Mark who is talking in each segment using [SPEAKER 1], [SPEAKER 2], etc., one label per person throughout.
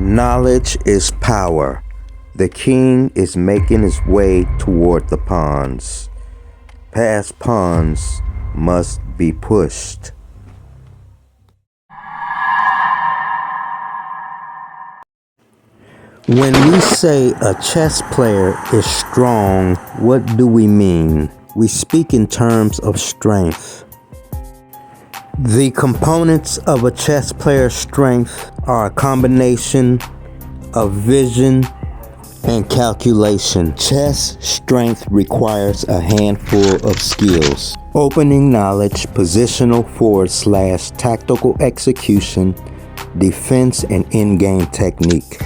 [SPEAKER 1] Knowledge is power. The king is making his way toward the pawns. Past pawns must be pushed. When we say a chess player is strong, what do we mean? We speak in terms of strength. The components of a chess player's strength are a combination of vision and calculation. Chess strength requires a handful of skills: opening knowledge, positional / tactical execution, defense, and in-game technique.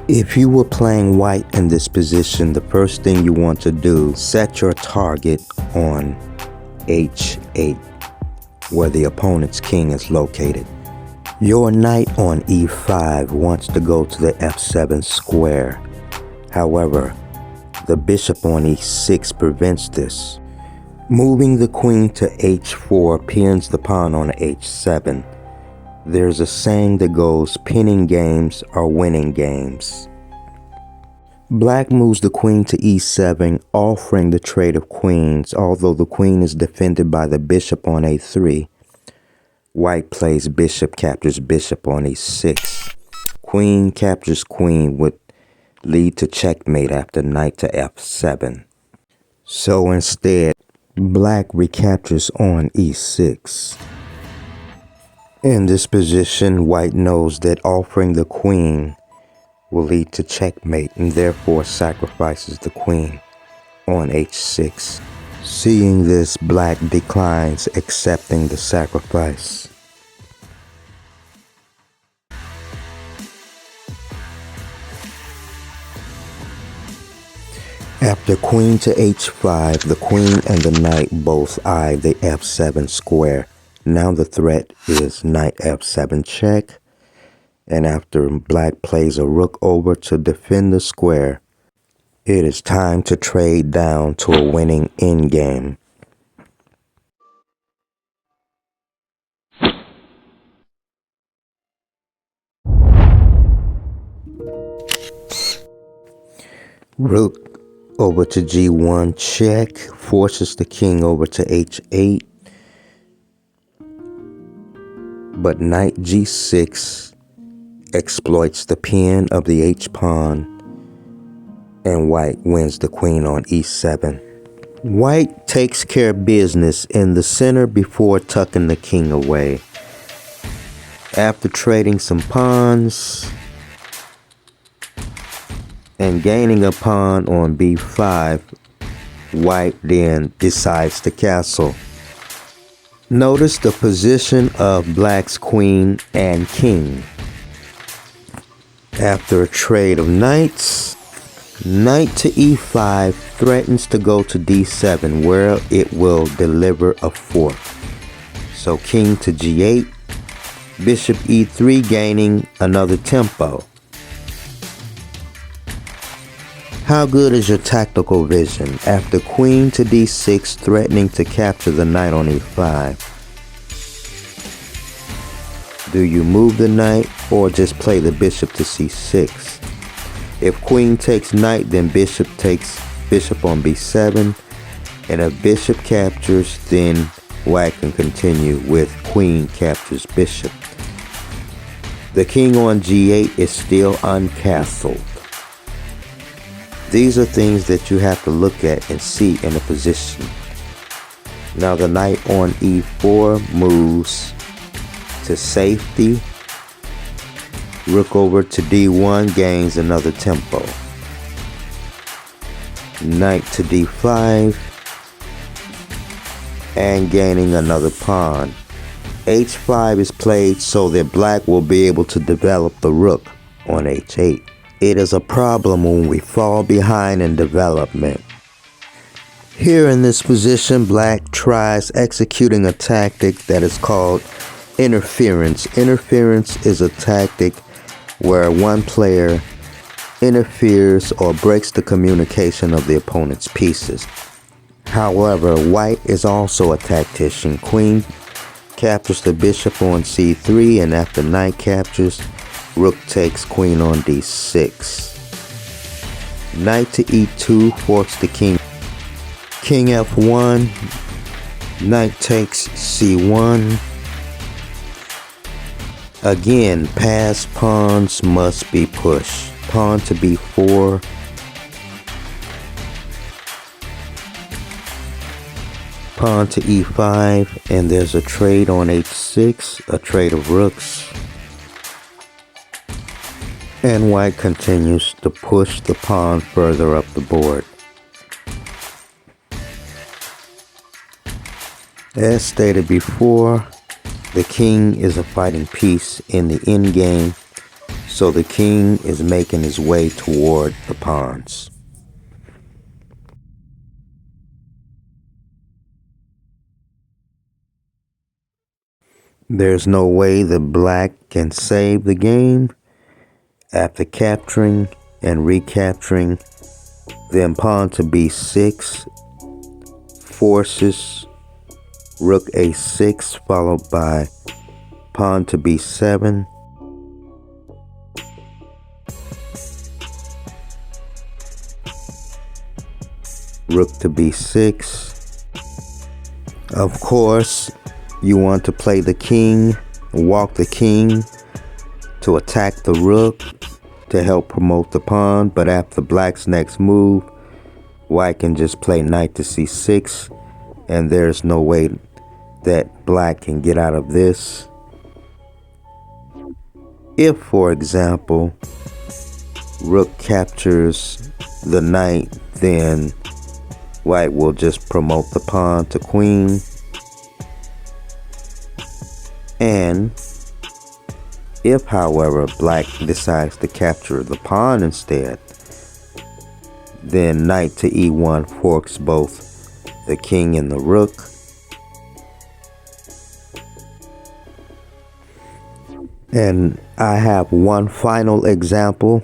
[SPEAKER 1] If you were playing white in this position, the first thing you want to do, set your target on h8, where the opponent's king is located. Your knight on e5 wants to go to the f7 square. However, the bishop on e6 prevents this. Moving the queen to h4 pins the pawn on h7. There's a saying that goes, pinning games are winning games. Black moves the queen to e7, offering the trade of queens, although the queen is defended by the bishop on a3. White plays bishop captures bishop on e6. Queen captures queen would lead to checkmate after knight to f7. So instead, black recaptures on e6. In this position, white knows that offering the queen will lead to checkmate and therefore sacrifices the queen on h6. Seeing this, black declines accepting the sacrifice. After queen to h5, the queen and the knight both eye the f7 square. Now the threat is knight f7 check, and after black plays a rook over to defend the square, it is time to trade down to a winning endgame. Rook over to g1 check, forces the king over to h8. But knight g6 exploits the pin of the h-pawn, and white wins the queen on e7. White takes care of business in the center before tucking the king away. After trading some pawns and gaining a pawn on b5, white then decides to castle. Notice the position of black's queen and king. After a trade of knights, knight to e5 threatens to go to d7, where it will deliver a fork. So king to g8, bishop e3 gaining another tempo. How good is your tactical vision? After queen to d6 threatening to capture the knight on e5. Do you move the knight or just play the bishop to c6? If queen takes knight, then bishop takes bishop on b7. And if bishop captures, then white can continue with queen captures bishop. The king on g8 is still uncastled. These are things that you have to look at and see in a position. Now the knight on e4 moves to safety. Rook over to d1 gains another tempo. Knight to d5 and gaining another pawn. h5 is played so that black will be able to develop the rook on h8. It is a problem when we fall behind in development. Here in this position, black tries executing a tactic that is called interference. Interference is a tactic where one player interferes or breaks the communication of the opponent's pieces. However, white is also a tactician. Queen captures the bishop on c3, and after knight captures, Rook takes queen on d6. Knight to e2 forks the king. King f1. Knight takes c1. Again, passed pawns must be pushed. Pawn to b4. Pawn to e5, and there's a trade on h6, a trade of rooks. And white continues to push the pawn further up the board. As stated before, the king is a fighting piece in the endgame, so the king is making his way toward the pawns. There's no way that black can save the game. After capturing and recapturing, then pawn to b6 forces rook a6, followed by pawn to b7. Rook to b6. Of course, you want to play the king, walk the king to attack the rook to help promote the pawn, but after black's next move, white can just play knight to c6, and there's no way that black can get out of this. If, for example, rook captures the knight, then white will just promote the pawn to queen. And if, however, black decides to capture the pawn instead, then knight to e1 forks both the king and the rook. And I have one final example.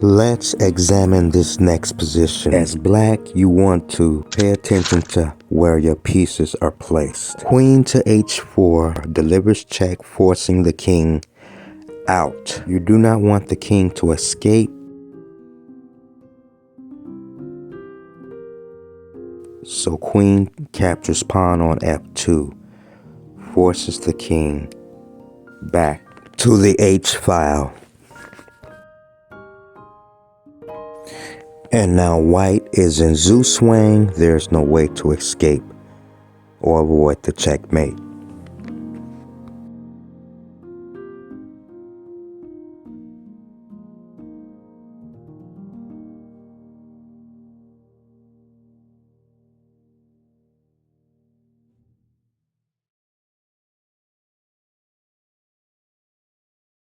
[SPEAKER 1] Let's examine this next position. As black, you want to pay attention to where your pieces are placed. Queen to h4 delivers check, forcing the king out. You do not want the king to escape. So queen captures pawn on f2, forces the king back to the h file. And now white is in Zeus swing. There's no way to escape or avoid the checkmate.